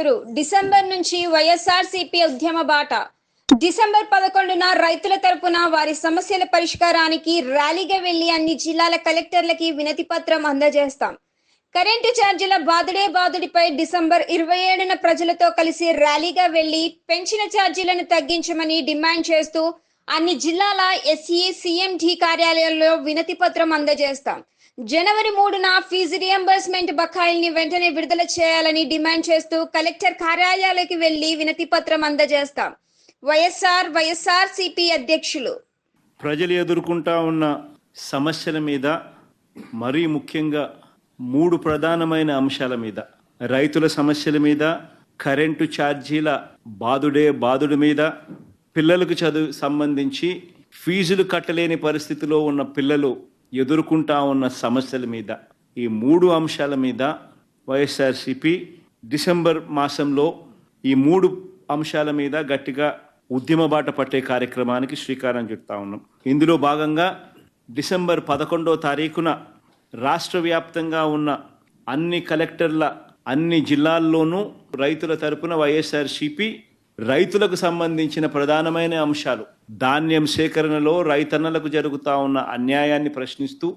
ఎదురు డిసెంబర్ నుంచి వైఎస్ఆర్సీపీ ఉద్యమ బాట. డిసెంబర్ 11న రైతుల తరపున వారి సమస్యల పరిష్కారానికి ర్యాలీగా వెళ్లి అన్ని జిల్లాల కలెక్టర్లకి వినతి పత్రం అందజేస్తాం. కరెంటు ఛార్జీల బాదుడిపై డిసెంబర్ 27న ప్రజలతో కలిసి ర్యాలీగా వెళ్లి పెంచిన ఛార్జీలను తగ్గించమని డిమాండ్ చేస్తూ అన్ని జిల్లాల ఎస్ఈ సిఎండి కార్యాలయాల్లో వినతి పత్రం అందజేస్తాం. జనవరి 3న ఫీజు రియంబర్స్మెంట్ బకాయిల్ని వెంటనే విడుదల చేయాలని డిమాండ్ చేస్తూ కలెక్టర్ కార్యాలయాలకు వెళ్లి వినతి పత్రం అందజేస్తాం. వైఎస్ఆర్సీపీ అధ్యక్షులు. ప్రజలు ఎదుర్కొంటా ఉన్న సమస్యల మీద, మరీ ముఖ్యంగా 3 ప్రధానమైన అంశాల మీద, రైతుల సమస్యల మీద, కరెంటు ఛార్జీల బాదుడు మీద, పిల్లలకు చదువు సంబంధించి ఫీజులు కట్టలేని పరిస్థితిలో ఉన్న పిల్లలు ఎదుర్కొంటా ఉన్న సమస్యల మీద, ఈ 3 అంశాల మీద వైఎస్ఆర్సీపీ డిసెంబర్ మాసంలో ఈ 3 అంశాల మీద గట్టిగా ఉద్యమ బాట పట్టే కార్యక్రమానికి శ్రీకారం చుడతా ఉన్నాం. ఇందులో భాగంగా డిసెంబర్ 11వ తారీఖున రాష్ట్ర వ్యాప్తంగా ఉన్న అన్ని కలెక్టర్ల అన్ని జిల్లాల్లోనూ రైతుల తరపున వైఎస్ఆర్సీపీ రైతులకు సంబంధించిన ప్రధానమైన అంశాలు, ధాన్యం సేకరణలో రైతన్నలకు జరుగుతూ ఉన్న అన్యాయాన్ని ప్రశ్నిస్తూ,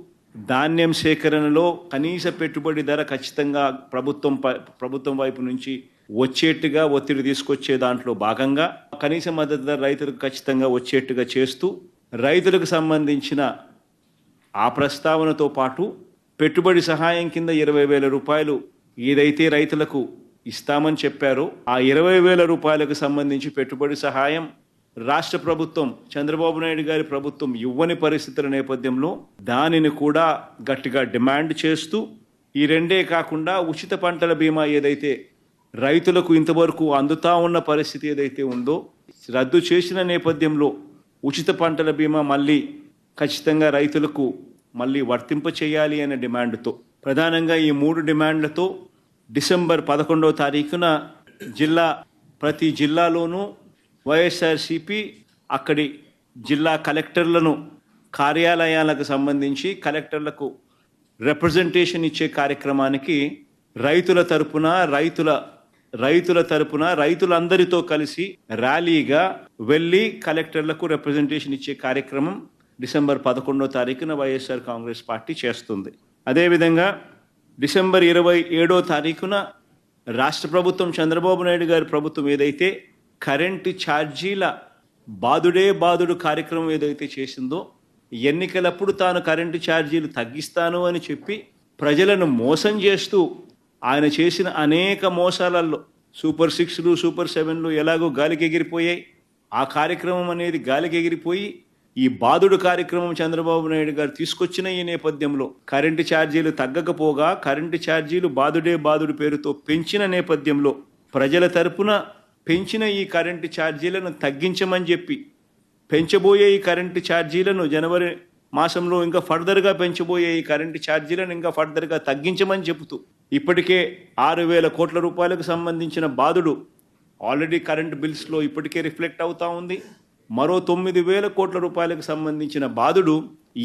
ధాన్యం సేకరణలో కనీస పెట్టుబడి ధర ఖచ్చితంగా ప్రభుత్వం వైపు నుంచి వచ్చేట్టుగా ఒత్తిడి తీసుకొచ్చే దాంట్లో భాగంగా కనీస మద్దతు ధర రైతులకు ఖచ్చితంగా వచ్చేట్టుగా చేస్తూ, రైతులకు సంబంధించిన ఆ ప్రస్తావనతో పాటు పెట్టుబడి సహాయం కింద 20,000 రూపాయలు ఏదైతే రైతులకు ఇస్తామని చెప్పారో ఆ 20,000 రూపాయలకు సంబంధించి పెట్టుబడి సహాయం రాష్ట్ర ప్రభుత్వం, చంద్రబాబు నాయుడు గారి ప్రభుత్వం ఇవ్వని పరిస్థితుల నేపథ్యంలో దానిని కూడా గట్టిగా డిమాండ్ చేస్తూ, ఈ రెండే కాకుండా ఉచిత పంటల బీమా ఏదైతే రైతులకు ఇంతవరకు అందుతా ఉన్న పరిస్థితి ఏదైతే ఉందో రద్దు చేసిన నేపథ్యంలో ఉచిత పంటల బీమా మళ్ళీ ఖచ్చితంగా రైతులకు మళ్ళీ వర్తింప చేయాలి అనే డిమాండ్తో, ప్రధానంగా ఈ 3 డిమాండ్లతో డిసెంబర్ 11వ తారీఖున ప్రతి జిల్లాలోనూ వైఎస్ఆర్సీపీ అక్కడి జిల్లా కలెక్టర్లను కార్యాలయాలకు సంబంధించి కలెక్టర్లకు రిప్రజెంటేషన్ ఇచ్చే కార్యక్రమానికి రైతుల తరపున రైతులందరితో కలిసి ర్యాలీగా వెళ్ళి కలెక్టర్లకు రిప్రజెంటేషన్ ఇచ్చే కార్యక్రమం డిసెంబర్ 11వ తారీఖున వైఎస్ఆర్ కాంగ్రెస్ పార్టీ చేస్తుంది. అదేవిధంగా డిసెంబర్ 27వ తారీఖున రాష్ట్ర ప్రభుత్వం, చంద్రబాబు నాయుడు గారి ప్రభుత్వం ఏదైతే కరెంటు ఛార్జీల బాదుడు కార్యక్రమం ఏదైతే చేసిందో, ఎన్నికలప్పుడు తాను కరెంటు ఛార్జీలు తగ్గిస్తాను అని చెప్పి ప్రజలను మోసం చేస్తూ ఆయన చేసిన అనేక మోసాలలో సూపర్ 6లు, సూపర్ 7లు ఎలాగో గాలికి ఎగిరిపోయాయి. ఆ కార్యక్రమం అనేది గాలికి ఎగిరిపోయి ఈ బాదుడు కార్యక్రమం చంద్రబాబు నాయుడు గారు తీసుకొచ్చిన ఈ నేపథ్యంలో కరెంటు ఛార్జీలు తగ్గకపోగా కరెంటు ఛార్జీలు బాదుడు పేరుతో పెంచిన నేపథ్యంలో ప్రజల తరపున పెంచిన ఈ కరెంటు ఛార్జీలను తగ్గించమని చెప్పి, పెంచబోయే ఈ కరెంటు ఛార్జీలను జనవరి మాసంలో ఇంకా ఫర్దర్గా పెంచబోయే ఈ కరెంటు ఛార్జీలను ఇంకా ఫర్దర్గా తగ్గించమని చెబుతూ, ఇప్పటికే 6,000 కోట్ల రూపాయలకు సంబంధించిన బాదుడు ఆల్రెడీ కరెంటు బిల్స్లో ఇప్పటికే రిఫ్లెక్ట్ అవుతా ఉంది. మరో 9,000 కోట్ల రూపాయలకు సంబంధించిన బాదుడు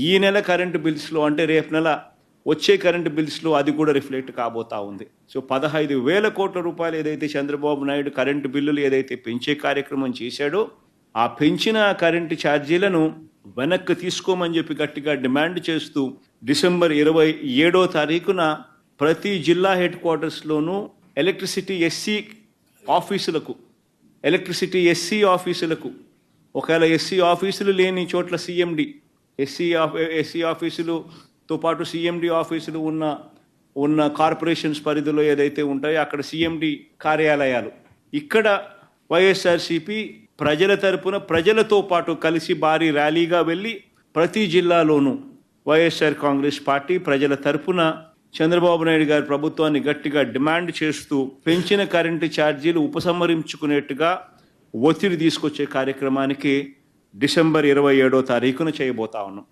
ఈ నెల కరెంటు బిల్స్లో, అంటే రేపు నెల వచ్చే కరెంటు బిల్స్లో అది కూడా రిఫ్లెక్ట్ కాబోతా ఉంది. సో 15,000 కోట్ల రూపాయలు ఏదైతే చంద్రబాబు నాయుడు కరెంటు బిల్లులు ఏదైతే పెంచే కార్యక్రమం చేశాడో ఆ పెంచిన కరెంటు ఛార్జీలను వెనక్కి తీసుకోమని చెప్పి గట్టిగా డిమాండ్ చేస్తూ డిసెంబర్ 27వ తారీఖున ప్రతి జిల్లా హెడ్ క్వార్టర్స్లోనూ ఎలక్ట్రిసిటీ ఎస్సీ ఆఫీసులకు ఒకవేళ ఎస్సీ ఆఫీసులు లేని చోట్ల సిఎండి, ఎస్సీ ఆఫీసులతో పాటు సిఎండి ఆఫీసులు ఉన్న కార్పొరేషన్స్ పరిధిలో ఏదైతే ఉంటాయో అక్కడ సిఎండి కార్యాలయాలు, ఇక్కడ వైఎస్ఆర్సీపీ ప్రజల తరపున ప్రజలతో పాటు కలిసి భారీ ర్యాలీగా వెళ్ళి ప్రతి జిల్లాలోనూ వైఎస్ఆర్ కాంగ్రెస్ పార్టీ ప్రజల తరపున చంద్రబాబు నాయుడు గారి ప్రభుత్వాన్ని గట్టిగా డిమాండ్ చేస్తూ పెంచిన కరెంటు ఛార్జీలు ఉపసంహరించుకునేట్టుగా ఒత్తిడి తీసుకొచ్చే కార్యక్రమానికి డిసెంబర్ 27వ తారీఖున చేయబోతా ఉన్నాం.